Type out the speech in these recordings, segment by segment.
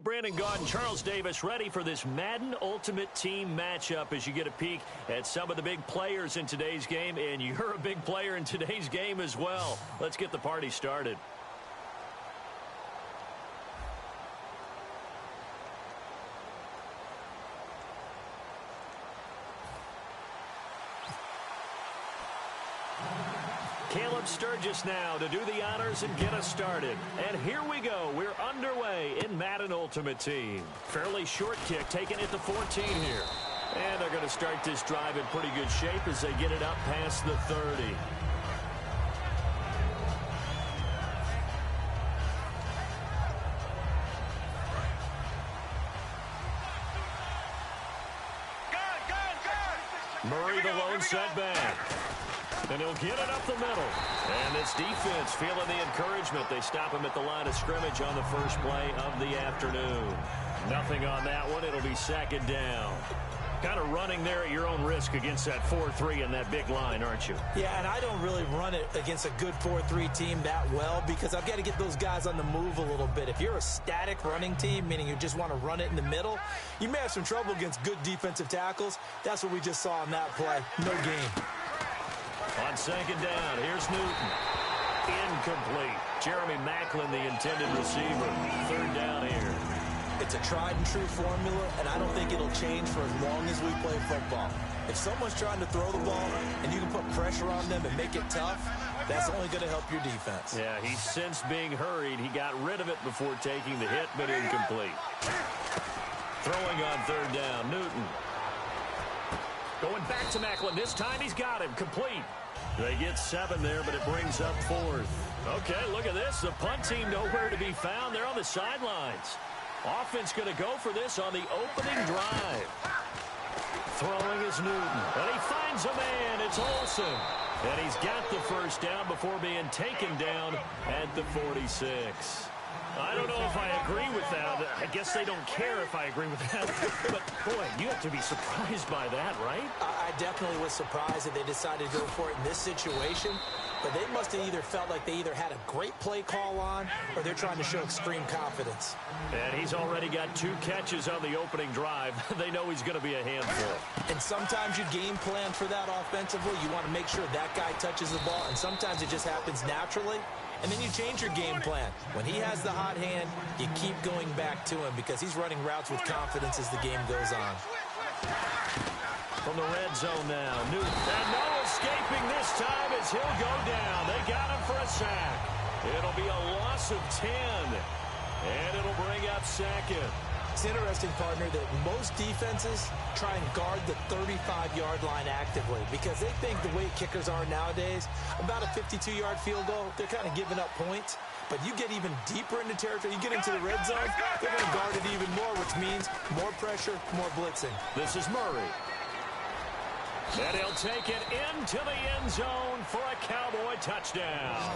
Brandon Gaud and Charles Davis ready for this Madden Ultimate Team matchup as you get a peek at some of the big players in today's game, and you're a big player in today's game as well. Let's get the party started. Caleb Sturgis now to do the honors and get us started. And here we go. We're underway in Madden Ultimate Team. Fairly short kick taken at the 14 here. And they're going to start this drive in pretty good shape as they get it up past the 30. Murray the lone setback. And he'll get it up the middle. And this defense feeling the encouragement. They stop him at the line of scrimmage on the first play of the afternoon. Nothing on that one. It'll be second down. Kind of running there at your own risk against that 4-3 and that big line, aren't you? Yeah, and I don't really run it against a good 4-3 team that well because I've got to get those guys on the move a little bit. If you're a static running team, meaning you just want to run it in the middle, you may have some trouble against good defensive tackles. That's what we just saw in that play. No game. On second down, here's Newton. Incomplete. Jeremy Macklin, the intended receiver. Third down here. It's a tried-and-true formula, and I don't think it'll change for as long as we play football. If someone's trying to throw the ball and you can put pressure on them and make it tough, that's only going to help your defense. Yeah, he sensed being hurried. He got rid of it before taking the hit, but incomplete. Throwing on third down, Newton. Going back to Macklin. This time he's got him. Complete. They get 7 there, but it brings up 4th. Okay, look at this. The punt team nowhere to be found. They're on the sidelines. Offense going to go for this on the opening drive. Throwing is Newton. And he finds a man. It's Olsen. And he's got the first down before being taken down at the 46. I don't know if I agree with that. I guess they don't care if I agree with that. But, boy, you have to be surprised by that, right? I definitely was surprised that they decided to go for it in this situation. But they must have either felt like they either had a great play call on or they're trying to show extreme confidence. And he's already got 2 catches on the opening drive. They know he's going to be a handful. And sometimes you game plan for that offensively. You want to make sure that guy touches the ball. And sometimes it just happens naturally. And then you change your game plan. When he has the hot hand, you keep going back to him because he's running routes with confidence as the game goes on. From the red zone now, Newton. And no escaping this time as he'll go down. They got him for a sack. It'll be a loss of 10. And it'll bring up second. It's interesting, partner, that most defenses try and guard the 35-yard line actively because they think the way kickers are nowadays, about a 52-yard field goal, they're kind of giving up points. But you get even deeper into territory, you get into the red zone, they're going to guard it even more, which means more pressure, more blitzing. This is Murray. And he'll take it into the end zone for a Cowboy touchdown.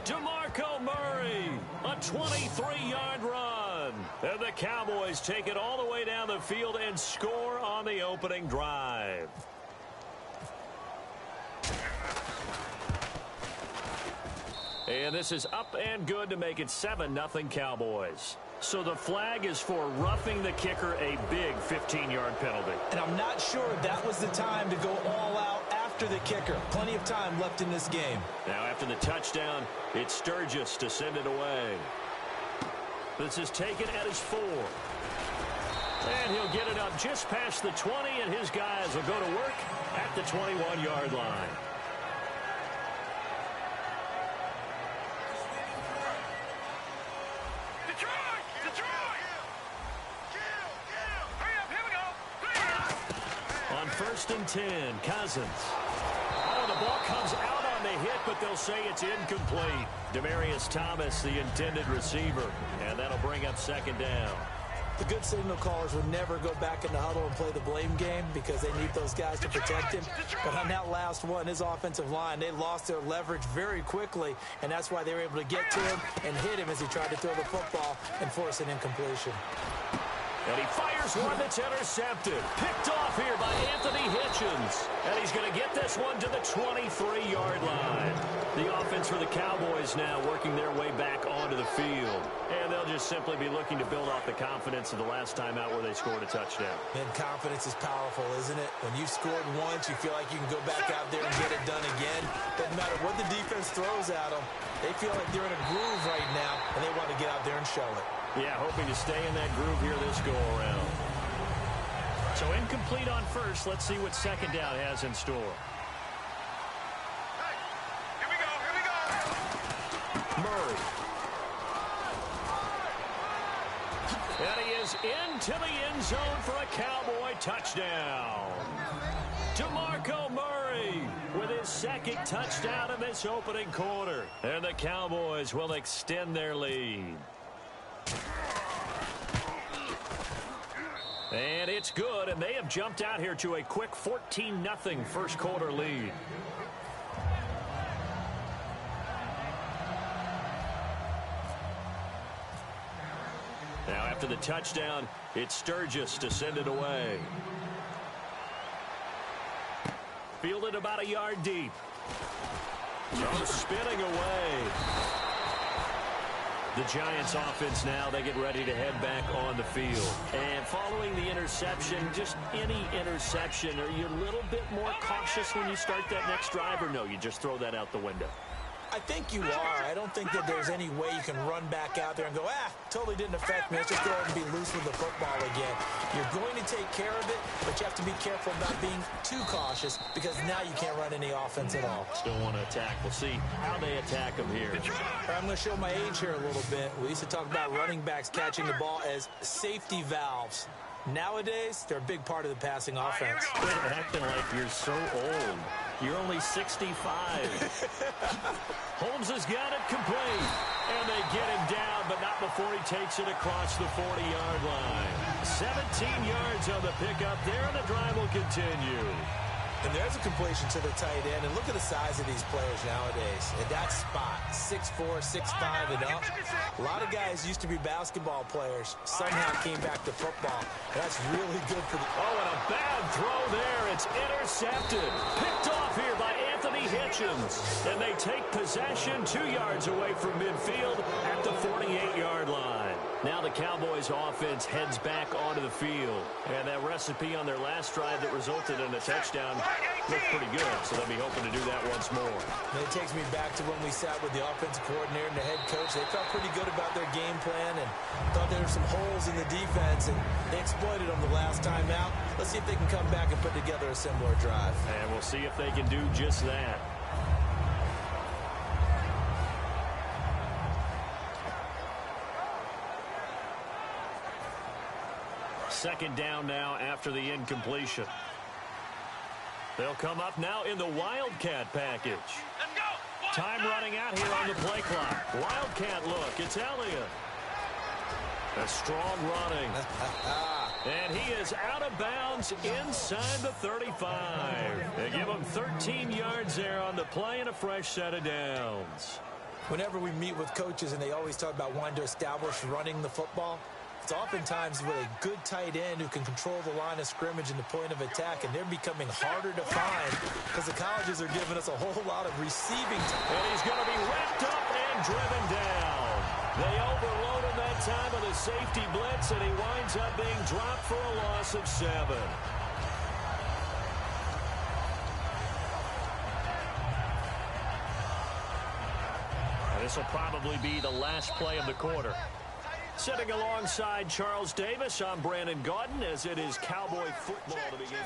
DeMarco Murray, a 23-yard run. And the Cowboys take it all the way down the field and score on the opening drive. And this is up and good to make it 7-0 Cowboys. So the flag is for roughing the kicker, a big 15-yard penalty. And I'm not sure that was the time to go all out after the kicker. Plenty of time left in this game. Now after the touchdown, it's Sturgis to send it away. This is taken at his 4. And he'll get it up just past the 20, and his guys will go to work at the 21-yard line. On 1st and 10, Cousins. Oh, the ball comes out on the hit, but they'll say it's incomplete. Demaryius Thomas, the intended receiver, and that'll bring up second down. The good signal callers would never go back in the huddle and play the blame game because they need those guys to protect him. But on that last one, his offensive line, they lost their leverage very quickly, and that's why they were able to get to him and hit him as he tried to throw the football and force an incompletion. And he fires one that's intercepted. Picked off here by Anthony Hitchens. And he's going to get this one to the 23-yard line. The offense for the Cowboys now working their way back onto the field. And they'll just simply be looking to build off the confidence of the last time out where they scored a touchdown. And confidence is powerful, isn't it? When you've scored once, you feel like you can go back out there and get it done again. Doesn't matter what the defense throws at them. They feel like they're in a groove right now, and they want to get out there and show it. Yeah, hoping to stay in that groove here this go-around. So incomplete on first. Let's see what second down has in store. Hey, here we go. Murray. And he is into the end zone for a Cowboy touchdown. DeMarco Murray with his second touchdown in this opening quarter. And the Cowboys will extend their lead. And it's good, and they have jumped out here to a quick 14-0 first quarter lead. Now after the touchdown, it's Sturgis to send it away. Fielded about a yard deep. Oh, spinning away. The Giants offense now, they get ready to head back on the field. And following the interception, just any interception, are you a little bit more cautious when you start that next drive, or no, you just throw that out the window? I think you are. I don't think that there's any way you can run back out there and go, totally didn't affect me. Let's just go ahead and be loose with the football again. You're going to take care of it, but you have to be careful about being too cautious because now you can't run any offense at all. Still want to attack. We'll see how they attack them here. I'm going to show my age here a little bit. We used to talk about running backs catching the ball as safety valves. Nowadays, they're a big part of the passing offense. Quit acting like you're so old. You're only 65. Holmes has got it complete. And they get him down, but not before he takes it across the 40-yard line. 17 yards on the pickup there, and the drive will continue. And there's a completion to the tight end. And look at the size of these players nowadays. At that spot, 6'4", 6'5", and up. A lot of guys used to be basketball players. Somehow came back to football. That's really good for the... Oh, and a bad throw there. It's intercepted. Picked off here by Anthony Hitchens. And they take possession 2 yards away from midfield at the 48-yard line. Now the Cowboys offense heads back onto the field. And that recipe on their last drive that resulted in a touchdown looked pretty good. So they'll be hoping to do that once more. And it takes me back to when we sat with the offensive coordinator and the head coach. They felt pretty good about their game plan and thought there were some holes in the defense. And they exploited them the last time out. Let's see if they can come back and put together a similar drive. And we'll see if they can do just that. Second down now after the incompletion. They'll come up now in the Wildcat package. Let's go. Time running out here on the play clock. Wildcat look. It's Elliott. A strong running. And he is out of bounds inside the 35. They give him 13 yards there on the play and a fresh set of downs. Whenever we meet with coaches and they always talk about wanting to establish running the football, it's oftentimes with a good tight end who can control the line of scrimmage and the point of attack, and they're becoming harder to find because the colleges are giving us a whole lot of receiving time. And he's going to be wrapped up and driven down. They overload him that time with a safety blitz, and he winds up being dropped for a loss of 7. This will probably be the last play of the quarter. Sitting alongside Charles Davis, I'm Brandon Gaudin, as it is Cowboy football to begin.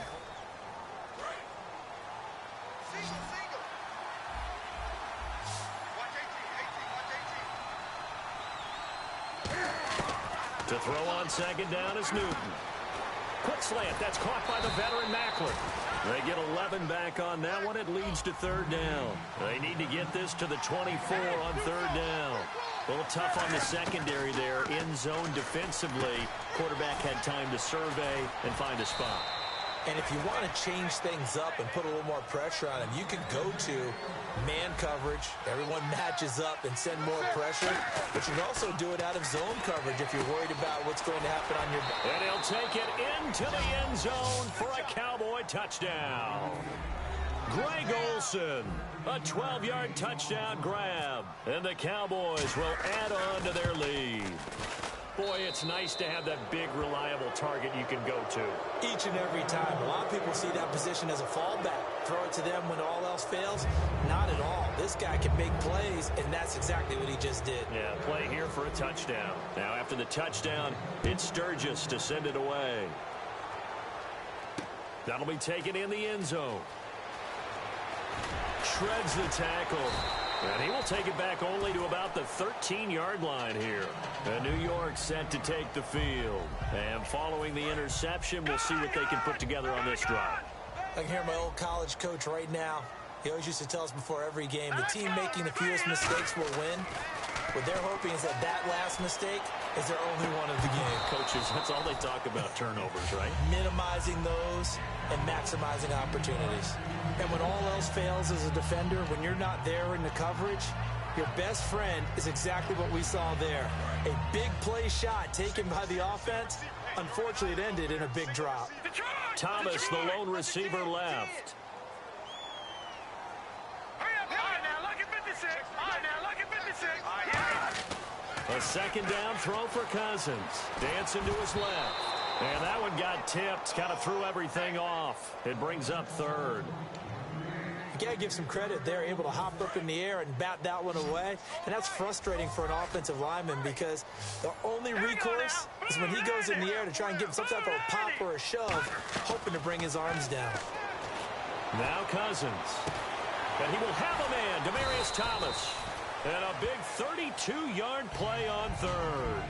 To throw on second down is Newton. Quick slant, that's caught by the veteran Mackler. They get 11 back on that one. It leads to third down. They need to get this to the 24 on third down. A little tough on the secondary there. In zone defensively. Quarterback had time to survey and find a spot. And if you want to change things up and put a little more pressure on him, you can go to man coverage. Everyone matches up and send more pressure. But you can also do it out of zone coverage if you're worried about what's going to happen on your back. And he'll take it into the end zone for a Cowboy touchdown. Greg Olsen, a 12-yard touchdown grab. And the Cowboys will add on to their lead. Boy, it's nice to have that big, reliable target you can go to. Each and every time. A lot of people see that position as a fallback. Throw it to them when all else fails. Not at all. This guy can make plays, and that's exactly what he just did. Yeah, play here for a touchdown. Now, after the touchdown, it's Sturgis to send it away. That'll be taken in the end zone. Shreds the tackle. And he will take it back only to about the 13-yard line here. And New York set to take the field. And following the interception, we'll see what they can put together on this drive. I can hear my old college coach right now. He always used to tell us before every game, the team making the fewest mistakes will win. What they're hoping is that that last mistake is their only one of the game. Coaches, that's all they talk about, turnovers, right? Minimizing those and maximizing opportunities. And when all else fails as a defender, when you're not there in the coverage, your best friend is exactly what we saw there. A big play shot taken by the offense. Unfortunately, it ended in a big drop. Thomas, the lone receiver, left. A second down throw for Cousins. Dancing to his left. And that one got tipped. Kind of threw everything off. It brings up third. You got to give some credit. They're able to hop up in the air and bat that one away. And that's frustrating for an offensive lineman because the only recourse is when he goes in the air to try and give him some type of a pop or a shove, hoping to bring his arms down. Now Cousins. And he will have a man, Demaryius Thomas. And a big 32-yard play on third.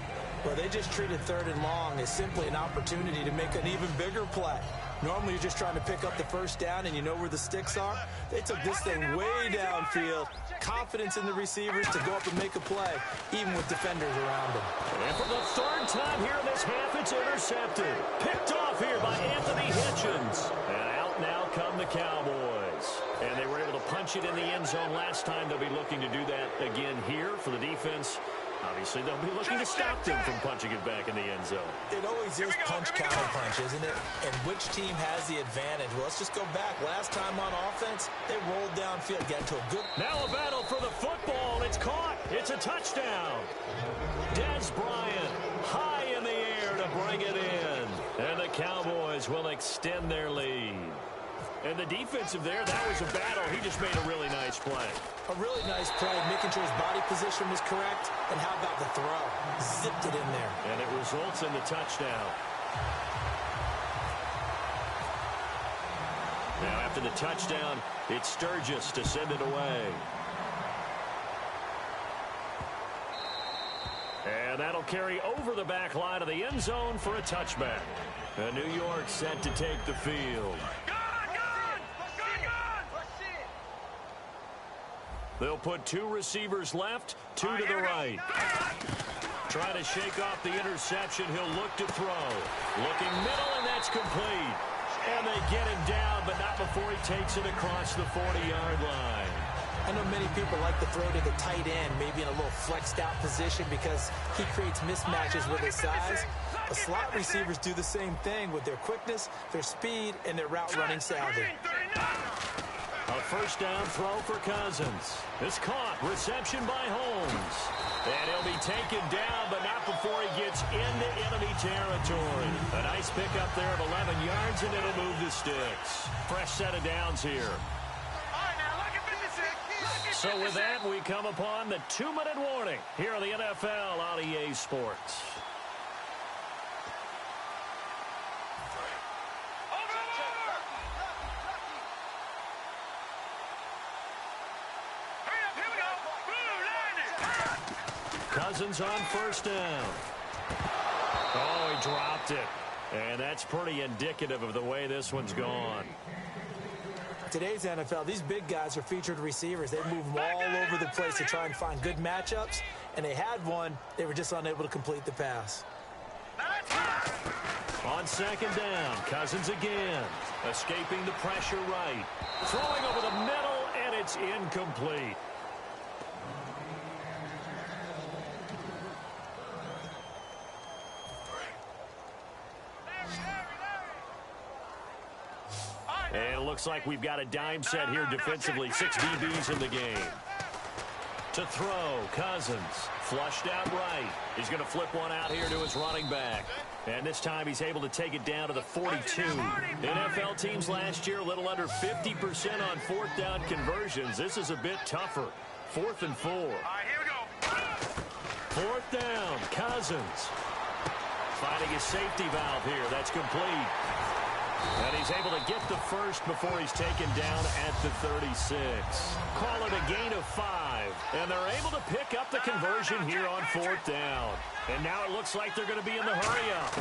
Well, they just treated third and long as simply an opportunity to make an even bigger play. Normally, you're just trying to pick up the first down and you know where the sticks are. They took this thing way downfield. Confidence in the receivers to go up and make a play, even with defenders around them. And for the third time here in this half, it's intercepted. Picked off here by Anthony Hitchens. And out now come the Cowboys. And they were able to punch it in the end zone last time. They'll be looking to do that again here for the defense. Obviously, they'll be looking to stop them from punching it back in the end zone. It always is punch-counter-punch, isn't it? And which team has the advantage? Well, let's just go back. Last time on offense, they rolled downfield, got to a good... Now a battle for the football. It's caught. It's a touchdown. Dez Bryant high in the air to bring it in. And the Cowboys will extend their lead. And the defensive there, that was a battle. He just made a really nice play. A really nice play, making sure his body position was correct. And how about the throw? Zipped it in there. And it results in the touchdown. Now after the touchdown, it's Sturgis to send it away. And that'll carry over the back line of the end zone for a touchback. And New York set to take the field. They'll put two receivers left, two to the right. Trying to shake off the interception. He'll look to throw. Looking middle, and that's complete. And they get him down, but not before he takes it across the 40-yard line. I know many people like to throw to the tight end, maybe in a little flexed out position because he creates mismatches with his size. The slot receivers do the same thing with their quickness, their speed, and their route running savvy. A first down throw for Cousins. It's caught. Reception by Holmes. And he'll be taken down, but not before he gets into enemy territory. A nice pickup there of 11 yards, and it'll move the sticks. Fresh set of downs here. So with that, we come upon the 2-minute warning here on the NFL on EA Sports. Cousins on first down. Oh, he dropped it. And that's pretty indicative of the way this one's gone. Today's NFL, these big guys are featured receivers. They move them all over the place to try and find good matchups. And they had one. They were just unable to complete the pass. On second down, Cousins again. Escaping the pressure right. Throwing over the middle, and it's incomplete. And it looks like we've got a dime set here defensively. 6 DBs in the game. To throw, Cousins. Flushed out right. He's going to flip one out here to his running back. And this time he's able to take it down to the 42. NFL teams last year a little under 50% on fourth down conversions. This is a bit tougher. 4th and 4. All right, here we go. 4th down, Cousins. Finding his safety valve here. That's complete. And he's able to get the first before he's taken down at the 36. Call it a gain of 5. And they're able to pick up the conversion here on 4th down. And now it looks like they're going to be in the hurry-up.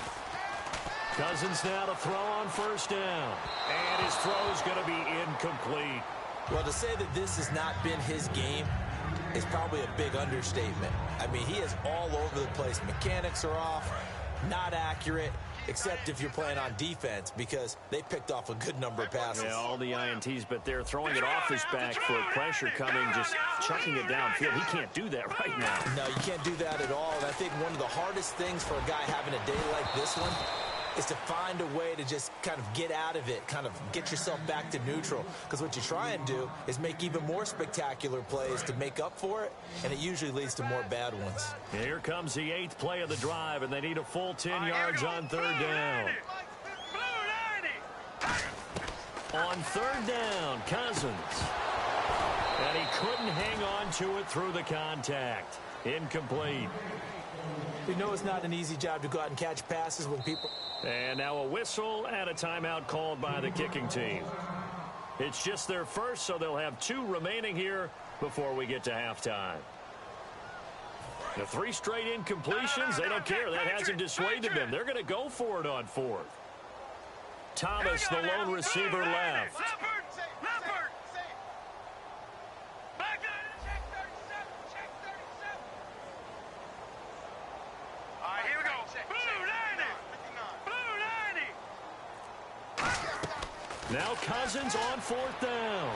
Cousins now to throw on 1st down. And his throw's going to be incomplete. Well, to say that this has not been his game is probably a big understatement. I mean, he is all over the place. Mechanics are off, not accurate, except if you're playing on defense, because they picked off a good number of passes. Yeah, all the INTs, but they're throwing it off his back for pressure coming, just chucking it downfield. He can't do that right now. No, you can't do that at all. And I think one of the hardest things for a guy having a day like this one is to find a way to just kind of get out of it, kind of get yourself back to neutral. Because what you try and do is make even more spectacular plays to make up for it, and it usually leads to more bad ones. Here comes the 8th play of the drive, and they need a full 10 yards on 3rd down. On 3rd down, Cousins. And he couldn't hang on to it through the contact. Incomplete. You know it's not an easy job to go out and catch passes when people... And now a whistle and a timeout called by the kicking team. It's just their first, so they'll have 2 remaining here before we get to halftime. The 3 straight incompletions, they don't care. That hasn't dissuaded them. They're going to go for it on 4th. Thomas, the lone receiver, left. Now Cousins on 4th down.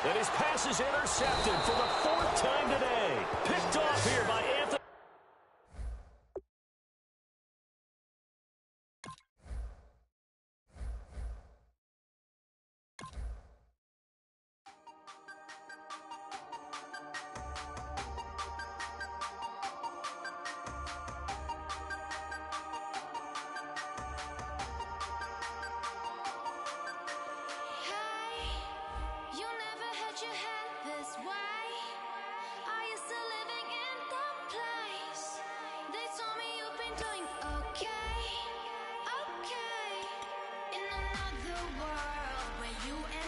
And his pass is intercepted for the 4th time today. Picked off here by Anthony. Doing okay, in another world where you and